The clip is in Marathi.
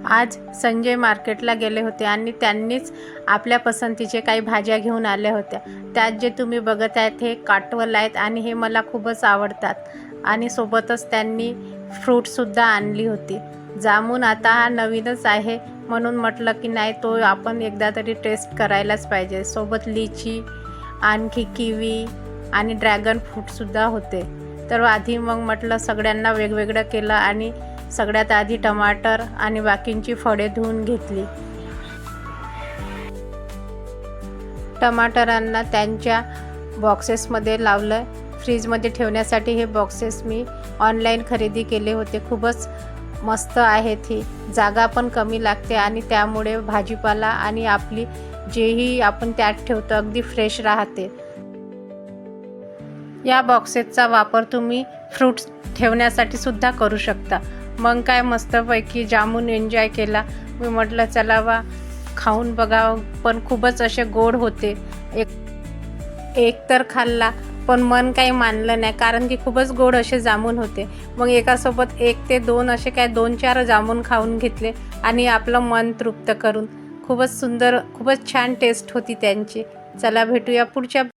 आज संजय मार्केटला गेले होते आणि त्यांनीच आपल्या पसंतीचे काही भाज्या घेऊन आल्या होत्या। त्यात जे तुम्ही बघत आहेत हे काटवल आहेत आणि हे मला खूपच आवडतात। आणि सोबतच त्यांनी फ्रूटसुद्धा आणली होती। जामून आता हा नवीनच आहे म्हणून म्हटलं की नाही तो आपण एकदा तरी टेस्ट करायलाच पाहिजे। सोबत लिची, आणखी किवी आणि ड्रॅगन फ्रूटसुद्धा होते। तर आधी मग म्हटलं सगळ्यांना वेगवेगळं केलं आणि सगळ्यात आधी टमाटर आणि बाकींची फळे धुवून घेतली। टमाटरांना त्यांच्या बॉक्सेसमध्ये लावलं। फ्रीजमध्ये ठेवण्यासाठी हे बॉक्सेस मी ऑनलाईन खरेदी केले होते। खूपच मस्त आहेत ही, जागा पण कमी लागते आणि त्यामुळे भाजीपाला आणि आपली जेही आपण त्यात ठेवतो अगदी फ्रेश राहते। या बॉक्सेसचा वापर तुम्ही फ्रूट्स ठेवण्यासाठी सुद्धा करू शकता। मग काय मस्तपैकी जामून एन्जॉय केला। मी म्हटलं चला वा खाऊन बघावं, पण खूपच असे गोड होते। एक तर खाल्ला पण मन काही मानलं नाही, कारण की खूपच गोड असे जामून होते। मग एकासोबत 1 ते 2 असे काय 2-4 जामून खाऊन घेतले आणि आपलं मन तृप्त करून। खूपच सुंदर, खूपच छान टेस्ट होती त्यांची। चला भेटूया पुढच्या